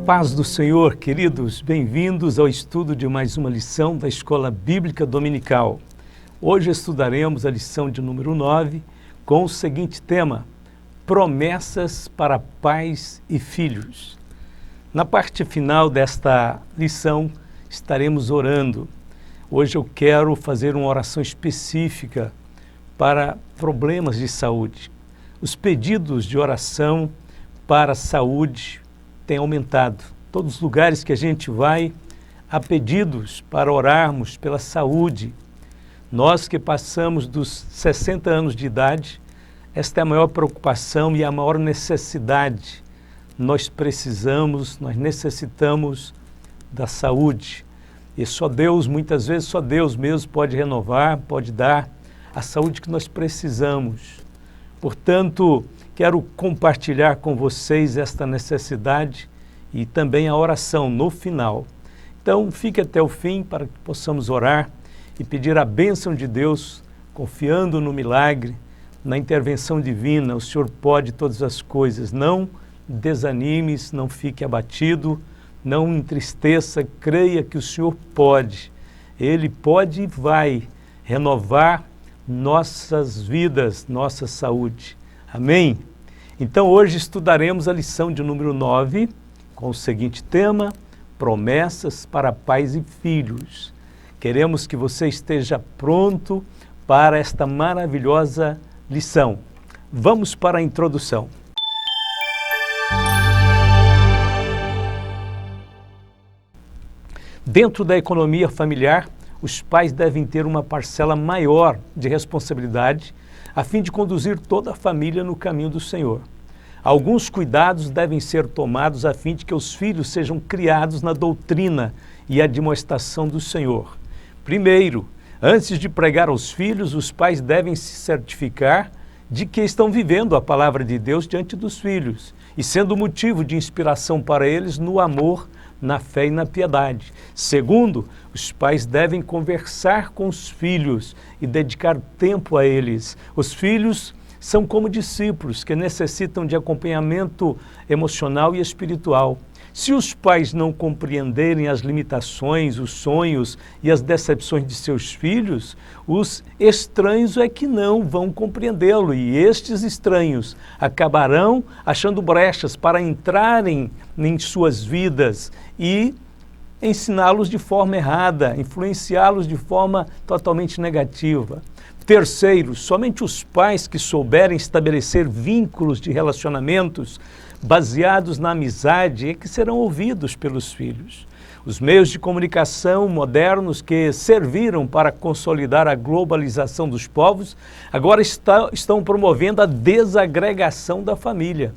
paz do Senhor, queridos, bem-vindos ao estudo de mais uma lição da Escola Bíblica Dominical. Hoje estudaremos a lição de número 9 com o seguinte tema: promessas para pais e filhos. Na parte final desta lição estaremos orando. Hoje eu quero fazer uma oração específica para problemas de saúde. Os pedidos de oração para a saúde têm aumentado. Todos os lugares que a gente vai, há pedidos para orarmos pela saúde. Nós que passamos dos 60 anos de idade, esta é a maior preocupação e a maior necessidade. Nós necessitamos da saúde. E só Deus, muitas vezes, só Deus mesmo pode renovar, pode dar a saúde que nós precisamos. Portanto, quero compartilhar com vocês esta necessidade e também a oração no final. Então, fique até o fim para que possamos orar e pedir a bênção de Deus, confiando no milagre, na intervenção divina. O Senhor pode todas as coisas. Não desanimes, não fique abatido, não entristeça, creia que o Senhor pode. Ele pode e vai renovar nossas vidas, nossa saúde. Amém? Então hoje estudaremos a lição de número 9 com o seguinte tema: promessas para pais e filhos. Queremos que você esteja pronto para esta maravilhosa lição. Vamos para a introdução. Dentro da economia familiar, os pais devem ter uma parcela maior de responsabilidade a fim de conduzir toda a família no caminho do Senhor. Alguns cuidados devem ser tomados a fim de que os filhos sejam criados na doutrina e admoestação do Senhor. Primeiro, antes de pregar aos filhos, os pais devem se certificar de que estão vivendo a palavra de Deus diante dos filhos e sendo motivo de inspiração para eles no amor, na fé e na piedade. Segundo, os pais devem conversar com os filhos e dedicar tempo a eles. Os filhos são como discípulos que necessitam de acompanhamento emocional e espiritual. Se os pais não compreenderem as limitações, os sonhos e as decepções de seus filhos, os estranhos é que não vão compreendê-lo, e estes estranhos acabarão achando brechas para entrarem em suas vidas e ensiná-los de forma errada, influenciá-los de forma totalmente negativa. Terceiro, somente os pais que souberem estabelecer vínculos de relacionamentos baseados na amizade é que serão ouvidos pelos filhos. Os meios de comunicação modernos que serviram para consolidar a globalização dos povos agora estão promovendo a desagregação da família.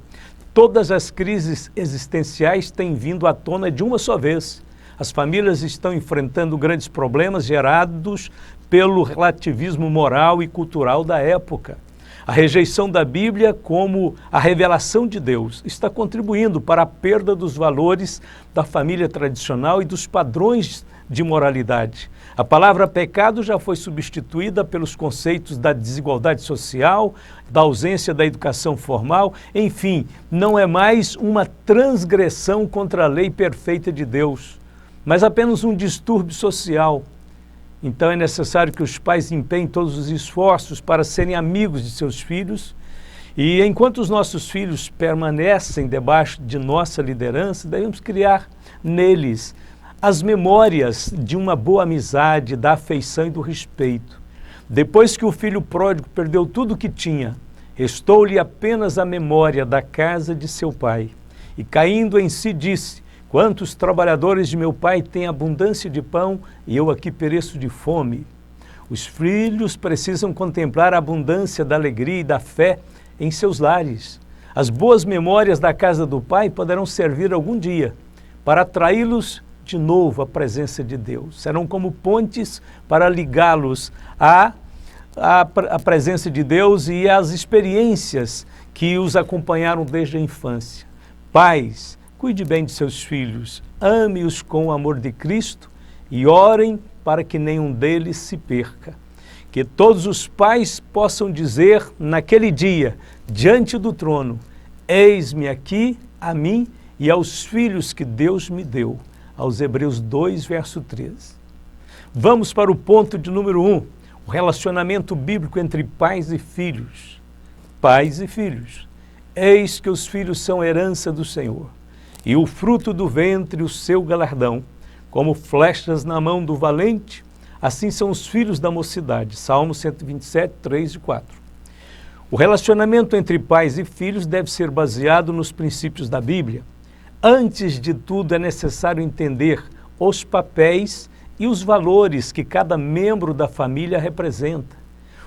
Todas as crises existenciais têm vindo à tona de uma só vez. As famílias estão enfrentando grandes problemas gerados pelo relativismo moral e cultural da época. A rejeição da Bíblia como a revelação de Deus está contribuindo para a perda dos valores da família tradicional e dos padrões de moralidade. A palavra pecado já foi substituída pelos conceitos da desigualdade social, da ausência da educação formal, enfim, não é mais uma transgressão contra a lei perfeita de Deus, mas apenas um distúrbio social. Então é necessário que os pais empenhem todos os esforços para serem amigos de seus filhos, e enquanto os nossos filhos permanecem debaixo de nossa liderança, devemos criar neles as memórias de uma boa amizade, da afeição e do respeito. Depois que o filho pródigo perdeu tudo o que tinha, restou-lhe apenas a memória da casa de seu pai. E caindo em si disse: quantos trabalhadores de meu pai têm abundância de pão e eu aqui pereço de fome. Os filhos precisam contemplar a abundância da alegria e da fé em seus lares. As boas memórias da casa do pai poderão servir algum dia para atraí-los de novo à presença de Deus. Serão como pontes para ligá-los à presença de Deus e às experiências que os acompanharam desde a infância. Pais, cuide bem de seus filhos, ame-os com o amor de Cristo e orem para que nenhum deles se perca. Que todos os pais possam dizer naquele dia, diante do trono: eis-me aqui, a mim e aos filhos que Deus me deu, aos Hebreus 2, verso 13. Vamos para o ponto de número 1, o relacionamento bíblico entre pais e filhos. Pais e filhos. Eis que os filhos são herança do Senhor, e o fruto do ventre o seu galardão. Como flechas na mão do valente, assim são os filhos da mocidade. Salmo 127, 3 e 4. O relacionamento entre pais e filhos deve ser baseado nos princípios da Bíblia. Antes de tudo, é necessário entender os papéis e os valores que cada membro da família representa.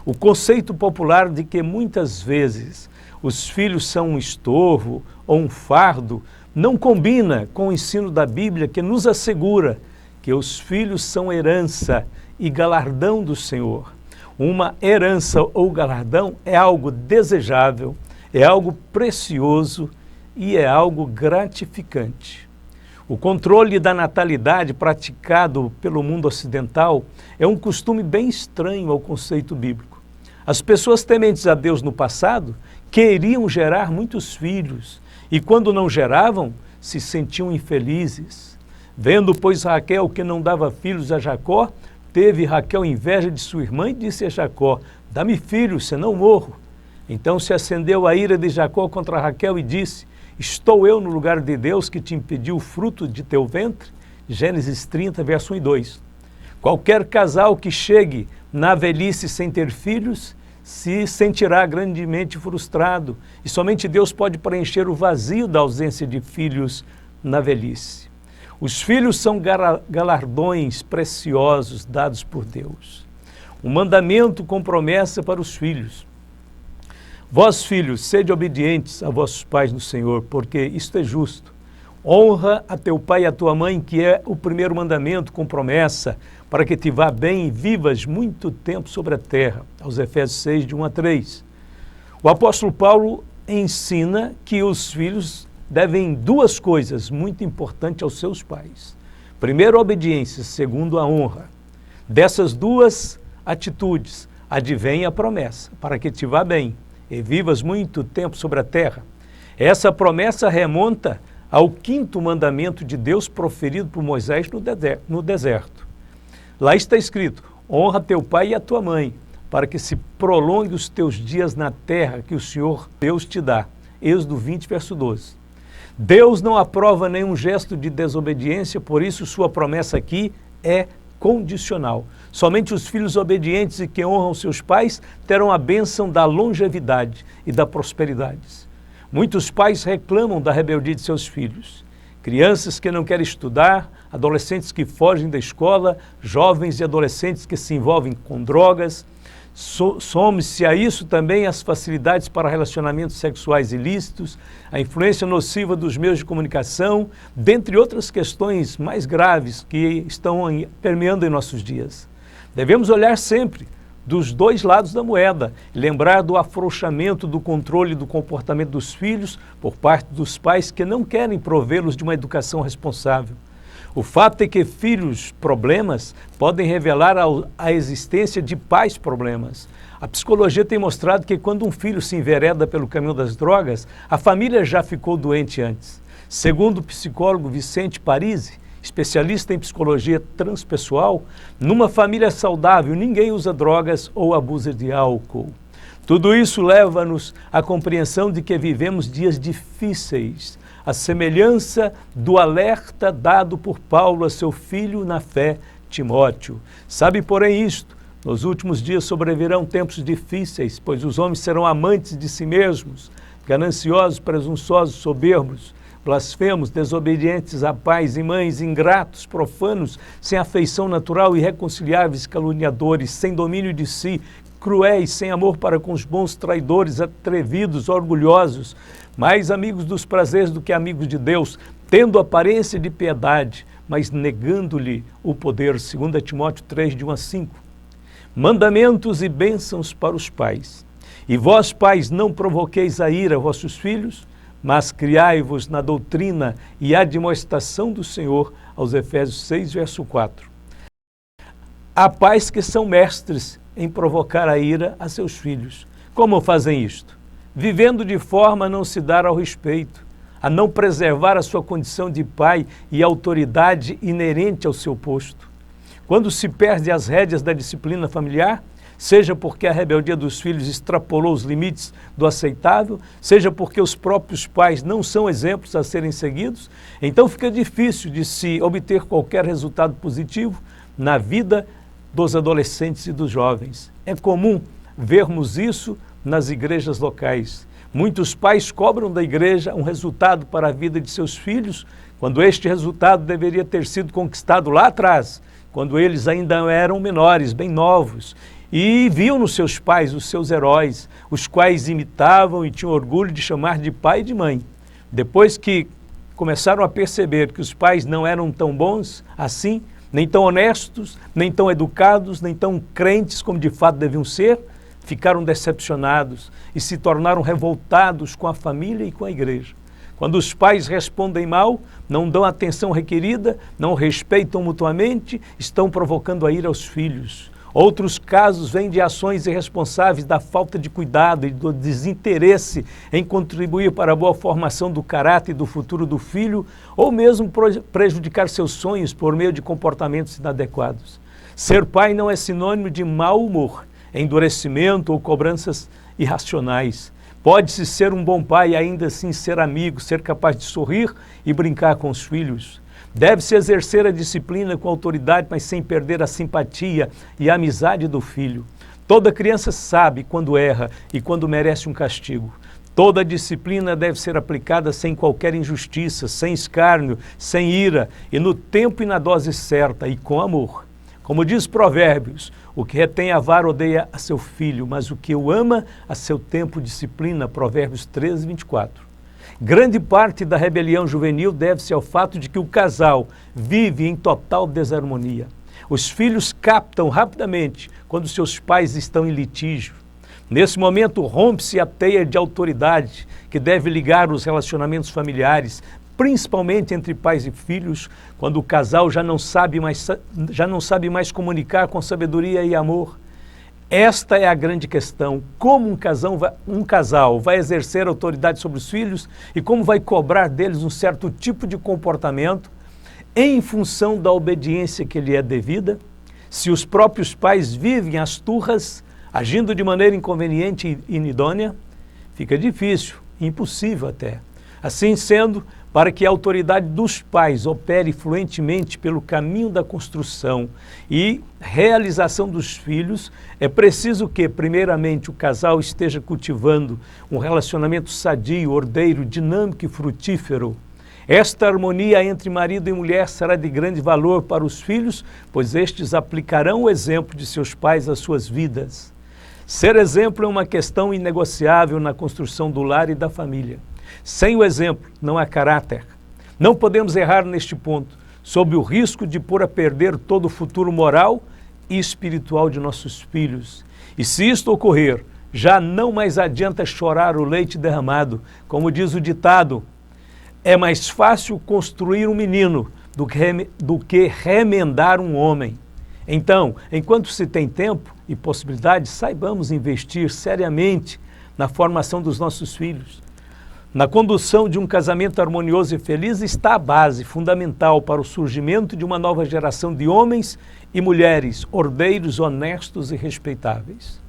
O conceito popular de que muitas vezes os filhos são um estorvo ou um fardo não combina com o ensino da Bíblia, que nos assegura que os filhos são herança e galardão do Senhor. Uma herança ou galardão é algo desejável, é algo precioso e é algo gratificante. O controle da natalidade praticado pelo mundo ocidental é um costume bem estranho ao conceito bíblico. As pessoas tementes a Deus no passado queriam gerar muitos filhos e quando não geravam, se sentiam infelizes. Vendo, pois, Raquel que não dava filhos a Jacó, teve Raquel inveja de sua irmã e disse a Jacó: dá-me filhos, senão morro. Então se acendeu a ira de Jacó contra Raquel e disse: estou eu no lugar de Deus que te impediu o fruto de teu ventre? Gênesis 30, verso 1 e 2. Qualquer casal que chegue na velhice sem ter filhos se sentirá grandemente frustrado e somente Deus pode preencher o vazio da ausência de filhos na velhice. Os filhos são galardões preciosos dados por Deus. Um mandamento com promessa para os filhos. Vós, filhos, sede obedientes a vossos pais no Senhor, porque isto é justo. Honra a teu pai e a tua mãe, que é o primeiro mandamento com promessa, para que te vá bem e vivas muito tempo sobre a terra. Aos Efésios 6, de 1 a 3. O apóstolo Paulo ensina que os filhos devem duas coisas muito importantes aos seus pais. Primeiro, a obediência. Segundo, a honra. Dessas duas atitudes advém a promessa, para que te vá bem e vivas muito tempo sobre a terra. Essa promessa remonta ao quinto mandamento de Deus proferido por Moisés no deserto. Lá está escrito: honra teu pai e a tua mãe, para que se prolongue os teus dias na terra que o Senhor Deus te dá. Êxodo 20, verso 12. Deus não aprova nenhum gesto de desobediência, por isso sua promessa aqui é condicional. Somente os filhos obedientes e que honram seus pais terão a bênção da longevidade e da prosperidade. Muitos pais reclamam da rebeldia de seus filhos. Crianças que não querem estudar, adolescentes que fogem da escola, jovens e adolescentes que se envolvem com drogas. Some-se a isso também as facilidades para relacionamentos sexuais ilícitos, a influência nociva dos meios de comunicação, dentre outras questões mais graves que estão permeando em nossos dias. Devemos olhar sempre dos dois lados da moeda, lembrar do afrouxamento do controle do comportamento dos filhos por parte dos pais que não querem provê-los de uma educação responsável. O fato é que filhos problemas podem revelar a existência de pais problemas. A psicologia tem mostrado que quando um filho se envereda pelo caminho das drogas, a família já ficou doente antes. Segundo o psicólogo Vicente Parisi, especialista em psicologia transpessoal, numa família saudável ninguém usa drogas ou abusa de álcool. Tudo isso leva-nos à compreensão de que vivemos dias difíceis, a semelhança do alerta dado por Paulo a seu filho na fé, Timóteo. Sabe, porém, isto: nos últimos dias sobrevirão tempos difíceis, pois os homens serão amantes de si mesmos, gananciosos, presunçosos, soberbos, blasfemos, desobedientes a pais e mães, ingratos, profanos, sem afeição natural, irreconciliáveis, caluniadores, sem domínio de si, cruéis, sem amor para com os bons, traidores, atrevidos, orgulhosos, mais amigos dos prazeres do que amigos de Deus, tendo aparência de piedade, mas negando-lhe o poder. 2 Timóteo 3, de 1 a 5. Mandamentos e bênçãos para os pais. E vós, pais, não provoqueis a ira a vossos filhos, mas criai-vos na doutrina e admoestação do Senhor, aos Efésios 6, verso 4. Há pais que são mestres em provocar a ira a seus filhos. Como fazem isto? Vivendo de forma a não se dar ao respeito, a não preservar a sua condição de pai e a autoridade inerente ao seu posto. Quando se perde as rédeas da disciplina familiar, seja porque a rebeldia dos filhos extrapolou os limites do aceitável, seja porque os próprios pais não são exemplos a serem seguidos, então fica difícil de se obter qualquer resultado positivo na vida dos adolescentes e dos jovens. É comum vermos isso nas igrejas locais. Muitos pais cobram da igreja um resultado para a vida de seus filhos, quando este resultado deveria ter sido conquistado lá atrás, quando eles ainda eram menores, bem novos, e viam nos seus pais os seus heróis, os quais imitavam e tinham orgulho de chamar de pai e de mãe. Depois que começaram a perceber que os pais não eram tão bons assim, nem tão honestos, nem tão educados, nem tão crentes como de fato deviam ser, ficaram decepcionados e se tornaram revoltados com a família e com a igreja. Quando os pais respondem mal, não dão a atenção requerida, não respeitam mutuamente, estão provocando a ira aos filhos. Outros casos vêm de ações irresponsáveis, da falta de cuidado e do desinteresse em contribuir para a boa formação do caráter e do futuro do filho, ou mesmo prejudicar seus sonhos por meio de comportamentos inadequados. Ser pai não é sinônimo de mau humor, endurecimento ou cobranças irracionais. Pode-se ser um bom pai e ainda assim ser amigo, ser capaz de sorrir e brincar com os filhos. Deve-se exercer a disciplina com autoridade, mas sem perder a simpatia e a amizade do filho. Toda criança sabe quando erra e quando merece um castigo. Toda disciplina deve ser aplicada sem qualquer injustiça, sem escárnio, sem ira, e no tempo e na dose certa, e com amor. Como diz Provérbios, o que retém a vara odeia a seu filho, mas o que o ama, a seu tempo disciplina. Provérbios 13, 24. Grande parte da rebelião juvenil deve-se ao fato de que o casal vive em total desarmonia. Os filhos captam rapidamente quando seus pais estão em litígio. Nesse momento rompe-se a teia de autoridade que deve ligar os relacionamentos familiares, principalmente entre pais e filhos, quando o casal já não sabe mais comunicar com sabedoria e amor. Esta é a grande questão: como um casal vai exercer autoridade sobre os filhos e como vai cobrar deles um certo tipo de comportamento em função da obediência que lhe é devida, se os próprios pais vivem as turras, agindo de maneira inconveniente e inidônea? Fica difícil, impossível até. Assim sendo, para que a autoridade dos pais opere fluentemente pelo caminho da construção e realização dos filhos, é preciso que, primeiramente, o casal esteja cultivando um relacionamento sadio, ordeiro, dinâmico e frutífero. Esta harmonia entre marido e mulher será de grande valor para os filhos, pois estes aplicarão o exemplo de seus pais às suas vidas. Ser exemplo é uma questão inegociável na construção do lar e da família. Sem o exemplo, não há caráter. Não podemos errar neste ponto, sob o risco de pôr a perder todo o futuro moral e espiritual de nossos filhos. E se isto ocorrer, já não mais adianta chorar o leite derramado. Como diz o ditado, é mais fácil construir um menino do que remendar um homem. Então, enquanto se tem tempo e possibilidade, saibamos investir seriamente na formação dos nossos filhos. Na condução de um casamento harmonioso e feliz está a base fundamental para o surgimento de uma nova geração de homens e mulheres ordeiros, honestos e respeitáveis.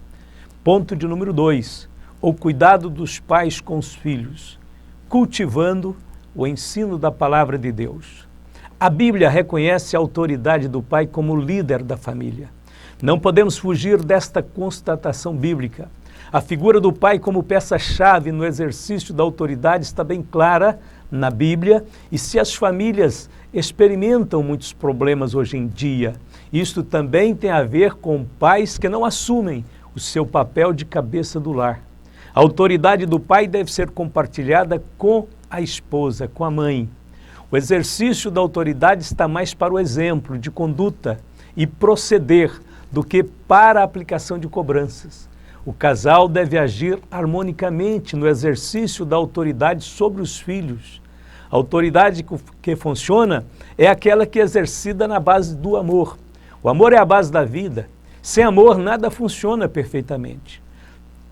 Ponto de número 2, o cuidado dos pais com os filhos, cultivando o ensino da palavra de Deus. A Bíblia reconhece a autoridade do pai como líder da família. Não podemos fugir desta constatação bíblica. A figura do pai como peça-chave no exercício da autoridade está bem clara na Bíblia, e se as famílias experimentam muitos problemas hoje em dia, isto também tem a ver com pais que não assumem o seu papel de cabeça do lar. A autoridade do pai deve ser compartilhada com a esposa, com a mãe. O exercício da autoridade está mais para o exemplo de conduta e proceder do que para a aplicação de cobranças. O casal deve agir harmonicamente no exercício da autoridade sobre os filhos. A autoridade que funciona é aquela que é exercida na base do amor. O amor é a base da vida. Sem amor, nada funciona perfeitamente.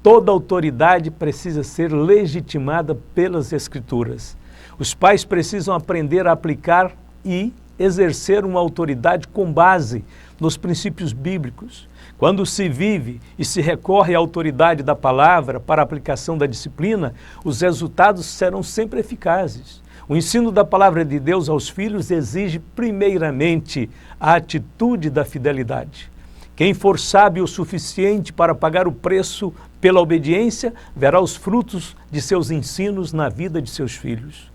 Toda autoridade precisa ser legitimada pelas Escrituras. Os pais precisam aprender a aplicar e exercer uma autoridade com base nos princípios bíblicos. Quando se vive e se recorre à autoridade da palavra para a aplicação da disciplina, os resultados serão sempre eficazes. O ensino da palavra de Deus aos filhos exige primeiramente a atitude da fidelidade. Quem for sábio o suficiente para pagar o preço pela obediência, verá os frutos de seus ensinos na vida de seus filhos.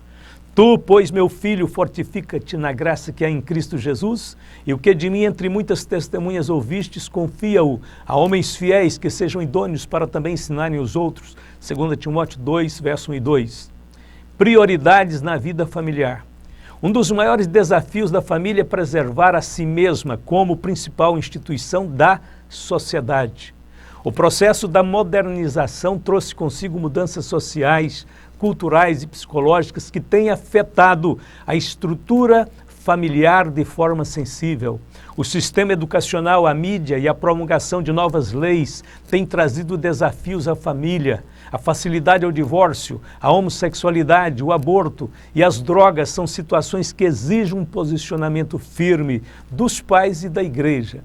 Tu, pois, meu filho, fortifica-te na graça que há em Cristo Jesus, e o que de mim entre muitas testemunhas ouvistes, confia-o a homens fiéis que sejam idôneos para também ensinarem os outros. 2 Timóteo 2, verso 1 e 2. Prioridades na vida familiar. Um dos maiores desafios da família é preservar a si mesma como principal instituição da sociedade. O processo da modernização trouxe consigo mudanças sociais, culturais e psicológicas que têm afetado a estrutura familiar de forma sensível. O sistema educacional, a mídia e a promulgação de novas leis têm trazido desafios à família. A facilidade ao divórcio, a homossexualidade, o aborto e as drogas são situações que exigem um posicionamento firme dos pais e da igreja.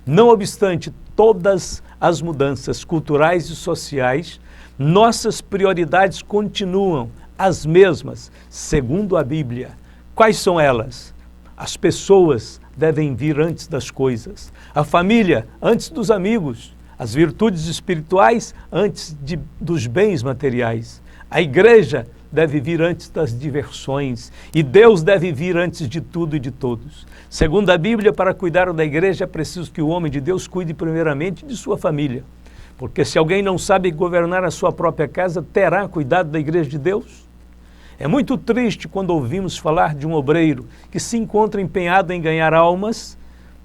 Não obstante todas as mudanças culturais e sociais, nossas prioridades continuam as mesmas, segundo a Bíblia. Quais são elas? As pessoas devem vir antes das coisas, a família antes dos amigos, as virtudes espirituais antes dos bens materiais. A igreja deve vir antes das diversões e Deus deve vir antes de tudo e de todos. Segundo a Bíblia, para cuidar da igreja é preciso que o homem de Deus cuide primeiramente de sua família. Porque se alguém não sabe governar a sua própria casa, terá cuidado da igreja de Deus? É muito triste quando ouvimos falar de um obreiro que se encontra empenhado em ganhar almas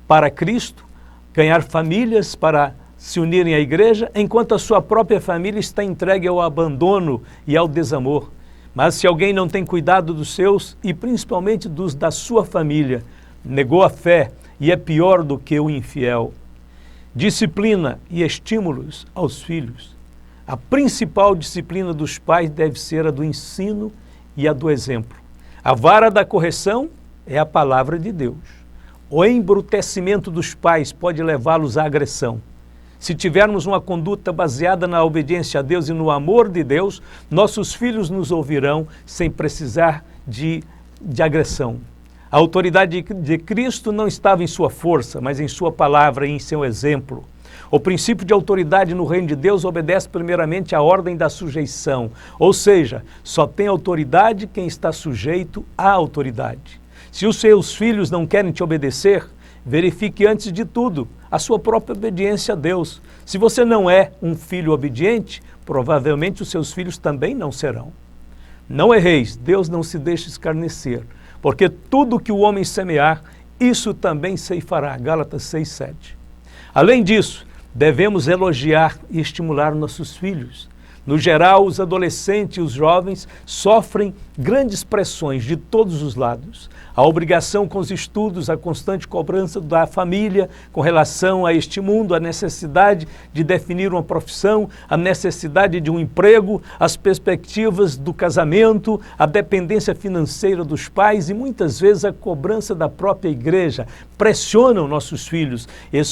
para Cristo, ganhar famílias para se unirem à igreja, enquanto a sua própria família está entregue ao abandono e ao desamor. Mas se alguém não tem cuidado dos seus e principalmente dos da sua família, negou a fé e é pior do que o infiel. Disciplina e estímulos aos filhos. A principal disciplina dos pais deve ser a do ensino e a do exemplo. A vara da correção é a palavra de Deus. O embrutecimento dos pais pode levá-los à agressão. Se tivermos uma conduta baseada na obediência a Deus e no amor de Deus, nossos filhos nos ouvirão sem precisar de agressão. A autoridade de Cristo não estava em sua força, mas em sua palavra e em seu exemplo. O princípio de autoridade no reino de Deus obedece primeiramente à ordem da sujeição, ou seja, só tem autoridade quem está sujeito à autoridade. Se os seus filhos não querem te obedecer, verifique antes de tudo a sua própria obediência a Deus. Se você não é um filho obediente, provavelmente os seus filhos também não serão. Não erreis, Deus não se deixa escarnecer, porque tudo que o homem semear, isso também ceifará. Gálatas 6:7. Além disso, devemos elogiar e estimular nossos filhos. No geral, os adolescentes e os jovens sofrem grandes pressões de todos os lados. A obrigação com os estudos, a constante cobrança da família com relação a este mundo, a necessidade de definir uma profissão, a necessidade de um emprego, as perspectivas do casamento, a dependência financeira dos pais e muitas vezes a cobrança da própria igreja pressionam nossos filhos e a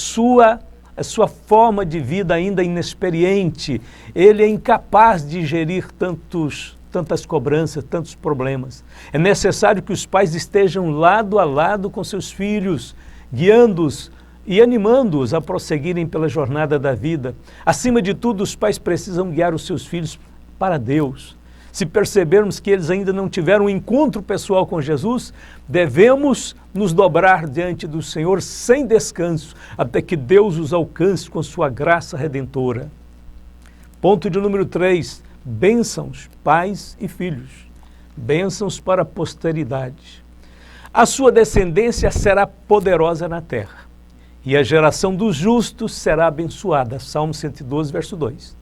sua forma de vida ainda inexperiente, ele é incapaz de gerir tantas cobranças, tantos problemas. É necessário que os pais estejam lado a lado com seus filhos, guiando-os e animando-os a prosseguirem pela jornada da vida. Acima de tudo, os pais precisam guiar os seus filhos para Deus. Se percebermos que eles ainda não tiveram um encontro pessoal com Jesus, devemos nos dobrar diante do Senhor sem descanso, até que Deus os alcance com sua graça redentora. Ponto de número 3, bênçãos, pais e filhos. Bênçãos para a posteridade. A sua descendência será poderosa na terra, e a geração dos justos será abençoada. Salmo 112, verso 2.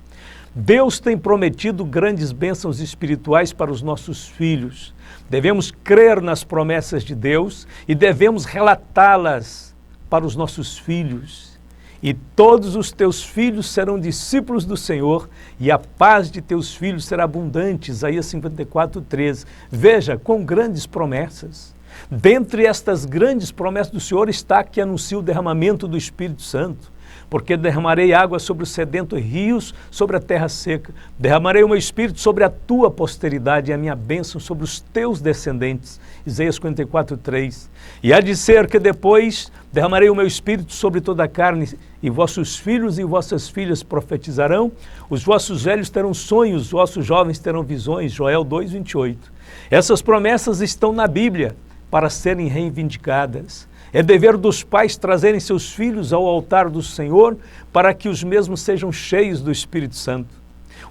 Deus tem prometido grandes bênçãos espirituais para os nossos filhos. Devemos crer nas promessas de Deus e devemos relatá-las para os nossos filhos. e todos os teus filhos serão discípulos do Senhor, e a paz de teus filhos será abundante. Isaías 54:13. Veja, com grandes promessas. Dentre estas grandes promessas do Senhor está que anuncia o derramamento do Espírito Santo. Porque derramarei água sobre o sedento e rios sobre a terra seca. Derramarei o meu Espírito sobre a tua posteridade e a minha bênção sobre os teus descendentes. Isaías 54:3. E há de ser que depois derramarei o meu Espírito sobre toda a carne, e vossos filhos e vossas filhas profetizarão, os vossos velhos terão sonhos, os vossos jovens terão visões. Joel 2:28. Essas promessas estão na Bíblia para serem reivindicadas. É dever dos pais trazerem seus filhos ao altar do Senhor para que os mesmos sejam cheios do Espírito Santo.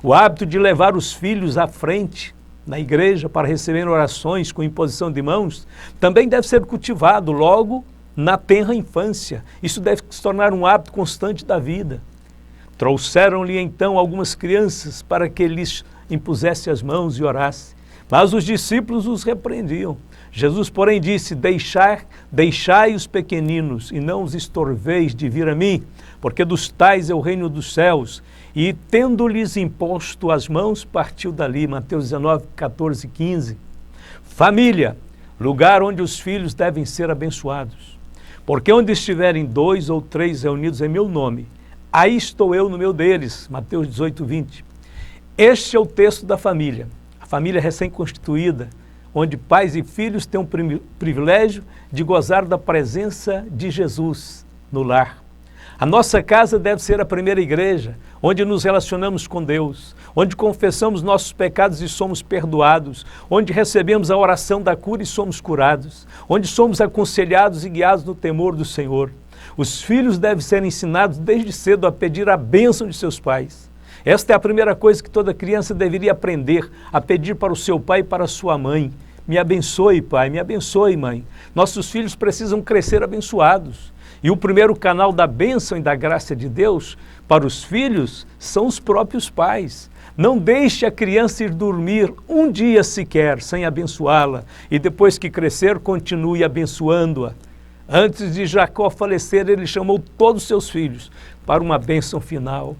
O hábito de levar os filhos à frente na igreja para receber orações com imposição de mãos também deve ser cultivado logo na tenra infância. Isso deve se tornar um hábito constante da vida. Trouxeram-lhe então algumas crianças para que lhes impusesse as mãos e orasse, mas os discípulos os repreendiam. Jesus, porém, disse: deixai os pequeninos e não os estorveis de vir a mim, porque dos tais é o reino dos céus. E tendo-lhes imposto as mãos, partiu dali. Mateus 19:14-15. Família, lugar onde os filhos devem ser abençoados. Porque onde estiverem 2 ou 3 reunidos em meu nome, aí estou eu no meio deles. Mateus 18:20. Este é o texto da família, a família recém-constituída, onde pais e filhos têm o privilégio de gozar da presença de Jesus no lar. A nossa casa deve ser a primeira igreja, onde nos relacionamos com Deus, onde confessamos nossos pecados e somos perdoados, onde recebemos a oração da cura e somos curados, onde somos aconselhados e guiados no temor do Senhor. Os filhos devem ser ensinados desde cedo a pedir a bênção de seus pais. Esta é a primeira coisa que toda criança deveria aprender, a pedir para o seu pai e para a sua mãe. Me abençoe, pai, me abençoe, mãe. Nossos filhos precisam crescer abençoados. E o primeiro canal da bênção e da graça de Deus para os filhos são os próprios pais. Não deixe a criança ir dormir um dia sequer sem abençoá-la, e depois que crescer, continue abençoando-a. Antes de Jacó falecer, ele chamou todos os seus filhos para uma bênção final.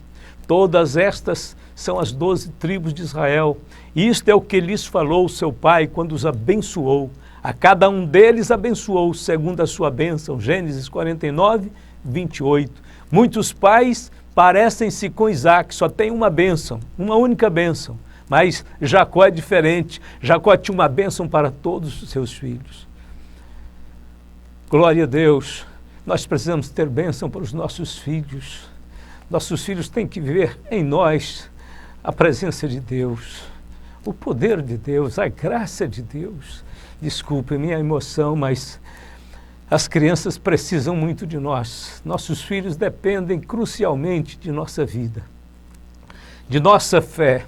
Todas estas são as 12 tribos de Israel. Isto é o que lhes falou seu pai quando os abençoou. A cada um deles abençoou segundo a sua bênção. Gênesis 49:28. Muitos pais parecem-se com Isaac, só tem uma bênção, uma única bênção. Mas Jacó é diferente. Jacó tinha uma bênção para todos os seus filhos. Glória a Deus. Nós precisamos ter bênção para os nossos filhos. Nossos filhos têm que ver em nós a presença de Deus, o poder de Deus, a graça de Deus. Desculpe minha emoção, mas as crianças precisam muito de nós. Nossos filhos dependem crucialmente de nossa vida, de nossa fé,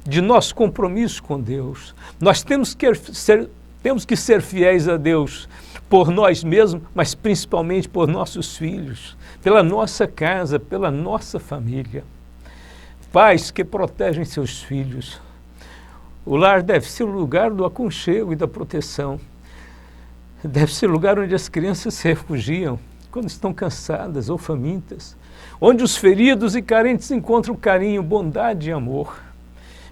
de nosso compromisso com Deus. Nós temos que ser fiéis a Deus por nós mesmos, mas principalmente por nossos filhos, pela nossa casa, pela nossa família. Pais que protegem seus filhos. O lar deve ser o lugar do aconchego e da proteção. Deve ser o lugar onde as crianças se refugiam quando estão cansadas ou famintas, onde os feridos e carentes encontram carinho, bondade e amor.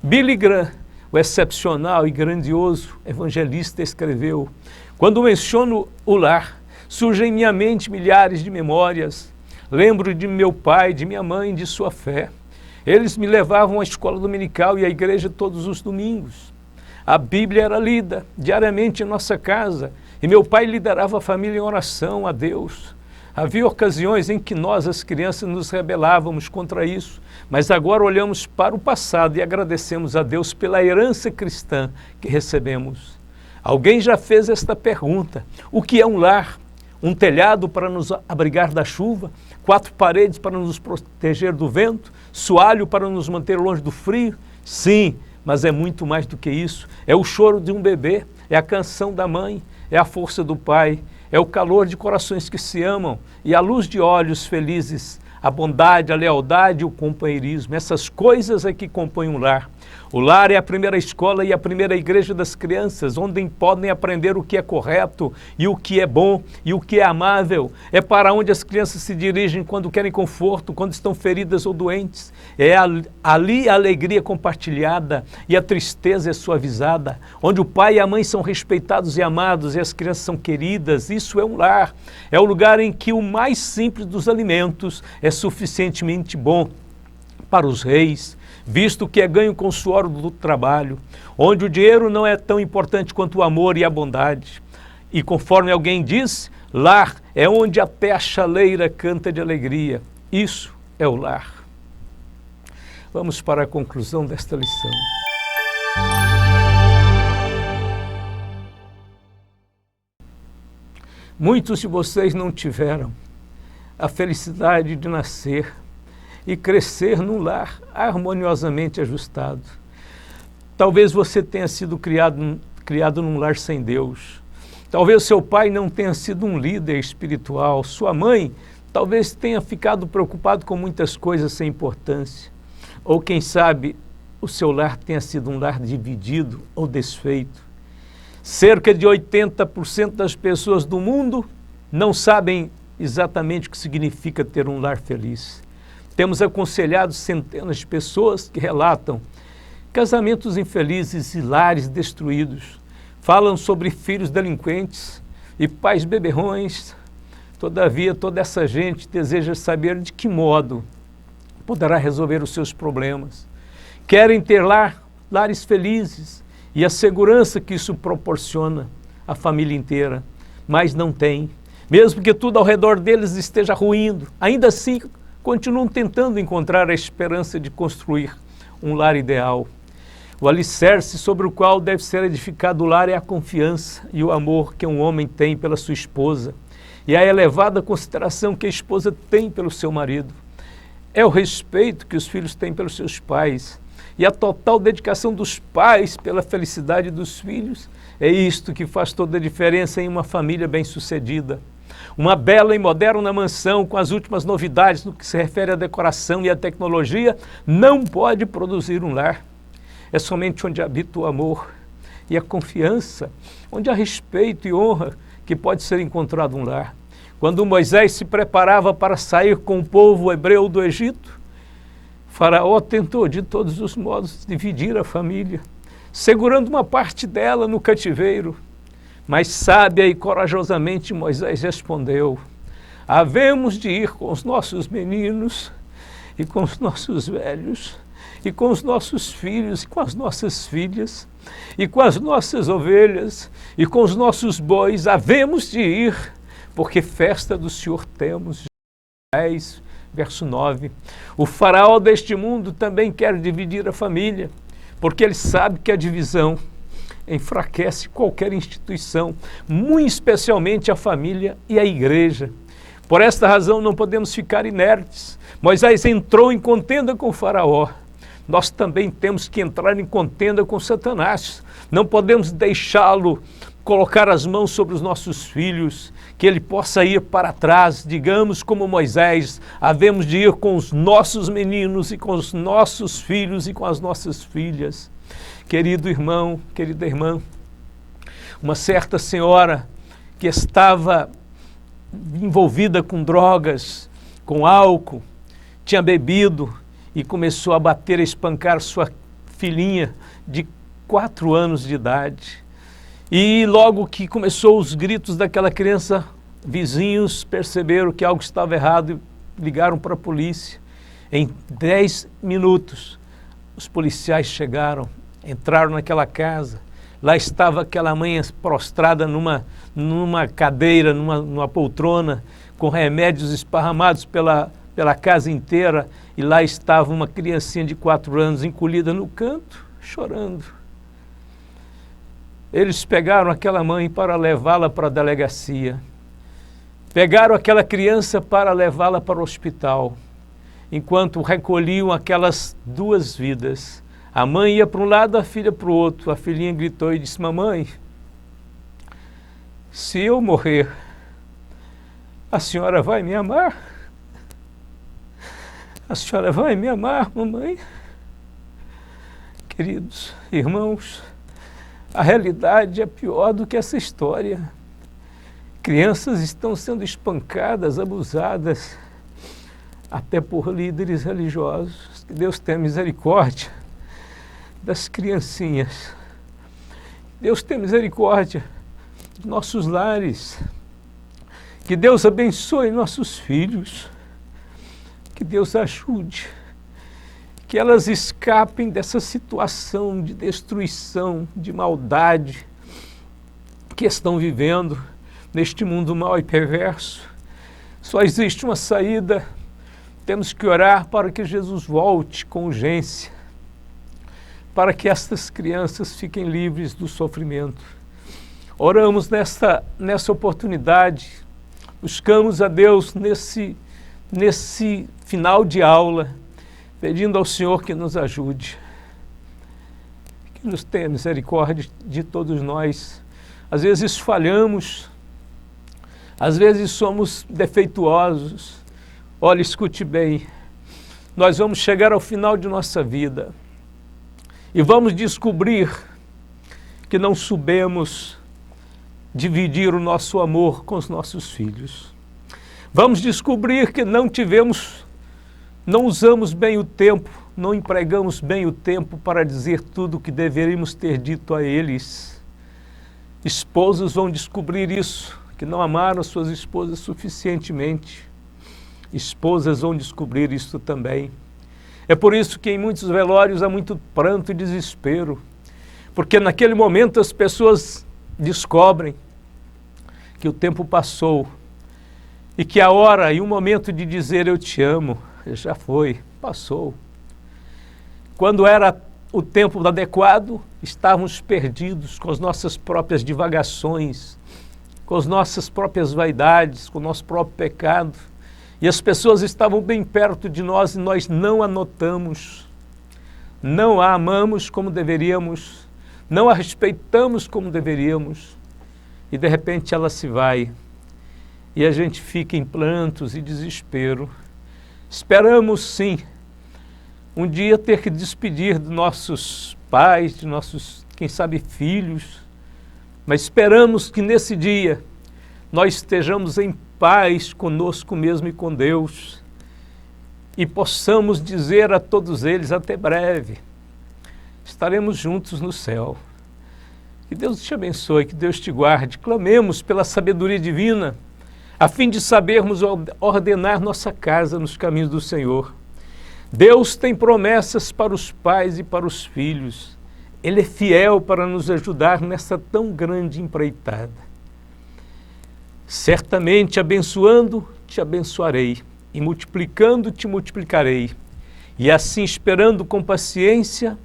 Billy Graham, o excepcional e grandioso evangelista, escreveu: quando menciono o lar, surgem em minha mente milhares de memórias. Lembro de meu pai, de minha mãe, de sua fé. Eles me levavam à escola dominical e à igreja todos os domingos. A Bíblia era lida diariamente em nossa casa e meu pai liderava a família em oração a Deus. Havia ocasiões em que nós, as crianças, nos rebelávamos contra isso, mas agora olhamos para o passado e agradecemos a Deus pela herança cristã que recebemos. Alguém já fez esta pergunta: o que é um lar? Um telhado para nos abrigar da chuva, 4 paredes para nos proteger do vento, soalho para nos manter longe do frio? Sim, mas é muito mais do que isso. É o choro de um bebê, é a canção da mãe, é a força do pai, é o calor de corações que se amam e a luz de olhos felizes, a bondade, a lealdade e o companheirismo. Essas coisas é que compõem um lar. O lar é a primeira escola e a primeira igreja das crianças, onde podem aprender o que é correto e o que é bom e o que é amável. É para onde as crianças se dirigem quando querem conforto, quando estão feridas ou doentes. É ali a alegria é compartilhada e a tristeza é suavizada, onde o pai e a mãe são respeitados e amados e as crianças são queridas. Isso é um lar. É o lugar em que o mais simples dos alimentos é suficientemente bom para os reis, visto que é ganho com o suor do trabalho, onde o dinheiro não é tão importante quanto o amor e a bondade. E conforme alguém diz, lar é onde até a chaleira canta de alegria. Isso é o lar. Vamos para a conclusão desta lição. Muitos de vocês não tiveram a felicidade de nascer e crescer num lar harmoniosamente ajustado. Talvez você tenha sido criado num lar sem Deus. Talvez seu pai não tenha sido um líder espiritual. Sua mãe talvez tenha ficado preocupado com muitas coisas sem importância. Ou quem sabe o seu lar tenha sido um lar dividido ou desfeito. Cerca de 80% das pessoas do mundo não sabem exatamente o que significa ter um lar feliz. Temos aconselhado centenas de pessoas que relatam casamentos infelizes e lares destruídos. Falam sobre filhos delinquentes e pais beberrões. Todavia, toda essa gente deseja saber de que modo poderá resolver os seus problemas. Querem ter lares felizes e a segurança que isso proporciona à família inteira, mas não tem. Mesmo que tudo ao redor deles esteja ruindo, ainda assim continuam tentando encontrar a esperança de construir um lar ideal. O alicerce sobre o qual deve ser edificado o lar é a confiança e o amor que um homem tem pela sua esposa e a elevada consideração que a esposa tem pelo seu marido. É o respeito que os filhos têm pelos seus pais e a total dedicação dos pais pela felicidade dos filhos. É isto que faz toda a diferença em uma família bem-sucedida. Uma bela e moderna mansão com as últimas novidades no que se refere à decoração e à tecnologia não pode produzir um lar. É somente onde habita o amor e a confiança, onde há respeito e honra, que pode ser encontrado um lar. Quando Moisés se preparava para sair com o povo hebreu do Egito, Faraó tentou de todos os modos dividir a família, segurando uma parte dela no cativeiro. Mas sábia e corajosamente Moisés respondeu: havemos de ir com os nossos meninos e com os nossos velhos, e com os nossos filhos e com as nossas filhas, e com as nossas ovelhas e com os nossos bois, havemos de ir, porque festa do Senhor temos. 10, verso 9. O faraó deste mundo também quer dividir a família, porque ele sabe que a divisão enfraquece qualquer instituição, muito especialmente a família e a igreja. Por esta razão não podemos ficar inertes. Moisés entrou em contenda com o faraó. Nós também temos que entrar em contenda com Satanás. Não podemos deixá-lo colocar as mãos sobre os nossos filhos, que ele possa ir para trás, digamos como Moisés, havemos de ir com os nossos meninos e com os nossos filhos e com as nossas filhas. Querido irmão, querida irmã, uma certa senhora que estava envolvida com drogas, com álcool, tinha bebido e começou a bater, a espancar sua filhinha de 4 anos de idade. E logo que começou os gritos daquela criança, vizinhos perceberam que algo estava errado e ligaram para a polícia. Em 10 minutos, os policiais chegaram, entraram naquela casa. Lá estava aquela mãe prostrada numa cadeira, numa poltrona, com remédios esparramados pela casa inteira. E lá estava uma criancinha de 4 anos, encolhida no canto, chorando. Eles pegaram aquela mãe para levá-la para a delegacia. Pegaram aquela criança para levá-la para o hospital, enquanto recolhiam aquelas 2 vidas. A mãe ia para um lado, a filha para o outro. A filhinha gritou e disse: mamãe, se eu morrer, a senhora vai me amar? A senhora vai me amar, mamãe? Queridos irmãos, a realidade é pior do que essa história. Crianças estão sendo espancadas, abusadas, até por líderes religiosos. Que Deus tenha misericórdia das criancinhas. Deus tenha misericórdia dos nossos lares. Que Deus abençoe nossos filhos. Que Deus ajude. Que elas escapem dessa situação de destruição, de maldade que estão vivendo neste mundo mau e perverso. Só existe uma saída. Temos que orar para que Jesus volte com urgência, para que estas crianças fiquem livres do sofrimento. Oramos nessa oportunidade, buscamos a Deus nesse final de aula, pedindo ao Senhor que nos ajude, que nos tenha misericórdia de todos nós. Às vezes falhamos, às vezes somos defeituosos. Olha, escute bem, nós vamos chegar ao final de nossa vida e vamos descobrir que não soubemos dividir o nosso amor com os nossos filhos. Vamos descobrir que não usamos bem o tempo, não empregamos bem o tempo para dizer tudo o que deveríamos ter dito a eles. Esposos vão descobrir isso, que não amaram suas esposas suficientemente. Esposas vão descobrir isso também. É por isso que em muitos velórios há muito pranto e desespero, porque naquele momento as pessoas descobrem que o tempo passou e que a hora e o momento de dizer eu te amo já foi, passou. Quando era o tempo adequado, estávamos perdidos com as nossas próprias divagações, com as nossas próprias vaidades, com o nosso próprio pecado. E as pessoas estavam bem perto de nós e nós não a notamos, não a amamos como deveríamos, não a respeitamos como deveríamos. E de repente ela se vai e a gente fica em prantos e desespero. Esperamos sim um dia ter que despedir de nossos pais, de nossos, quem sabe, filhos, mas esperamos que nesse dia nós estejamos em paz conosco mesmo e com Deus e possamos dizer a todos eles até breve, estaremos juntos no céu. Que Deus te abençoe, que Deus te guarde. Clamemos pela sabedoria divina a fim de sabermos ordenar nossa casa nos caminhos do Senhor. Deus tem promessas para os pais e para os filhos. Ele é fiel para nos ajudar nessa tão grande empreitada. Certamente, abençoando, te abençoarei, e multiplicando, te multiplicarei. E assim, esperando com paciência,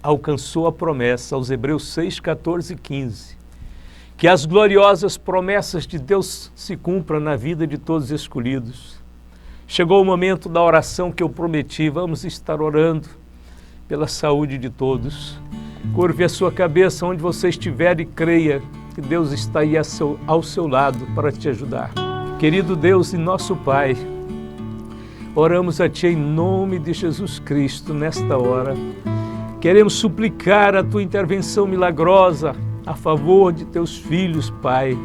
alcançou a promessa, aos Hebreus 6, 14 e 15. Que as gloriosas promessas de Deus se cumpram na vida de todos os escolhidos. Chegou o momento da oração que eu prometi, vamos estar orando pela saúde de todos. Curve a sua cabeça onde você estiver e creia que Deus está aí ao seu lado para te ajudar. Querido Deus e nosso Pai, oramos a Ti em nome de Jesus Cristo nesta hora. Queremos suplicar a Tua intervenção milagrosa a favor de Teus filhos, Pai.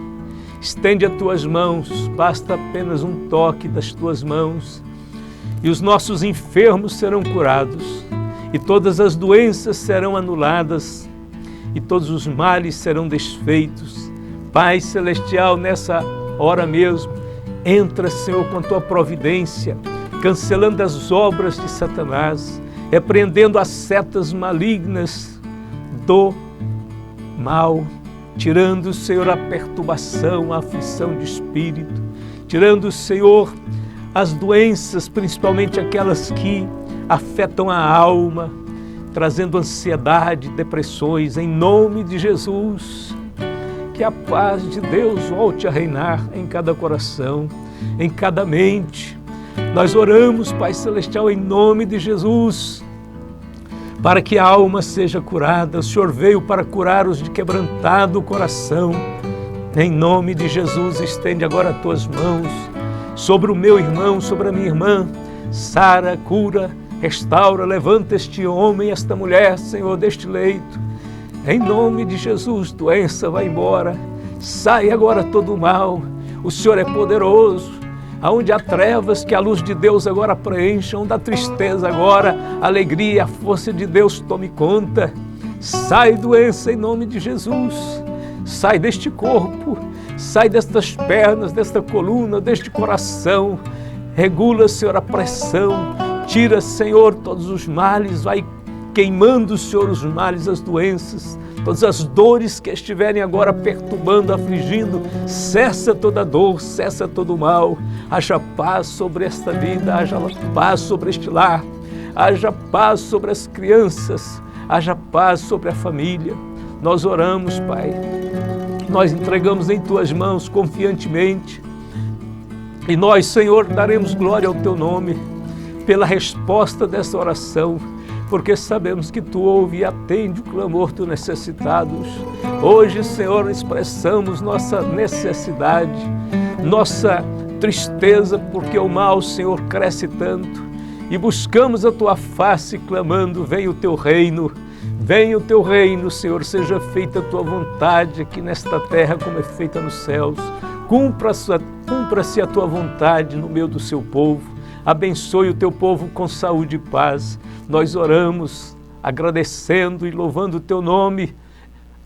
Estende as Tuas mãos, basta apenas um toque das Tuas mãos e os nossos enfermos serão curados e todas as doenças serão anuladas e todos os males serão desfeitos. Pai Celestial, nessa hora mesmo, entra, Senhor, com a Tua providência, cancelando as obras de Satanás, repreendendo as setas malignas do mal, tirando, Senhor, a perturbação, a aflição de espírito, tirando, Senhor, as doenças, principalmente aquelas que afetam a alma, trazendo ansiedade, depressões, em nome de Jesus. Que a paz de Deus volte a reinar em cada coração, em cada mente. Nós oramos, Pai Celestial, em nome de Jesus, para que a alma seja curada. O Senhor veio para curar os de quebrantado coração. Em nome de Jesus, estende agora as Tuas mãos sobre o meu irmão, sobre a minha irmã. Sara, cura, Restaura, levanta este homem, esta mulher, Senhor, deste leito. Em nome de Jesus, doença vai embora. Sai agora todo o mal. O Senhor é poderoso. Aonde há trevas, que a luz de Deus agora preencha. Onde há tristeza agora, a alegria, a força de Deus tome conta. Sai doença em nome de Jesus. Sai deste corpo. Sai destas pernas, desta coluna, deste coração. Regula, Senhor, a pressão. Tira, Senhor, todos os males. Vai queimando, Senhor, os males, as doenças. Todas as dores que estiverem agora perturbando, afligindo. Cessa toda dor, cessa todo mal. Haja paz sobre esta vida, haja paz sobre este lar. Haja paz sobre as crianças. Haja paz sobre a família. Nós oramos, Pai. Nós entregamos em Tuas mãos confiantemente. E nós, Senhor, daremos glória ao Teu nome pela resposta dessa oração, porque sabemos que Tu ouve e atende o clamor dos necessitados. Hoje, Senhor, expressamos nossa necessidade, nossa tristeza, porque o mal, Senhor, cresce tanto, e buscamos a Tua face clamando, venha o Teu reino. Venha o Teu reino, Senhor, seja feita a Tua vontade aqui nesta terra como é feita nos céus. Cumpra-se a Tua vontade no meio do Seu povo. Abençoe o Teu povo com saúde e paz. Nós oramos agradecendo e louvando o Teu nome.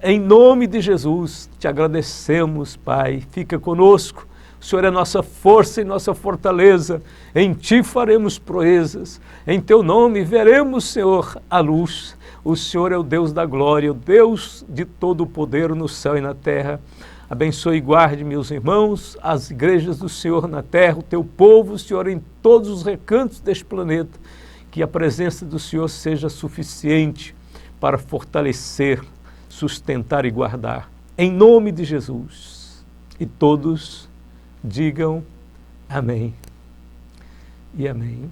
Em nome de Jesus, Te agradecemos, Pai. Fica conosco. O Senhor é nossa força e nossa fortaleza. Em Ti faremos proezas. Em Teu nome veremos, Senhor, a luz. O Senhor é o Deus da glória, o Deus de todo o poder no céu e na terra. Abençoe e guarde, meus irmãos, as igrejas do Senhor na terra, o Teu povo, Senhor, em todos os recantos deste planeta. Que a presença do Senhor seja suficiente para fortalecer, sustentar e guardar. Em nome de Jesus. E todos digam amém e amém.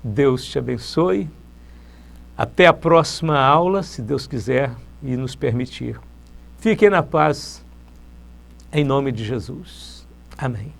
Deus te abençoe. Até a próxima aula, se Deus quiser e nos permitir. Fiquem na paz, em nome de Jesus. Amém.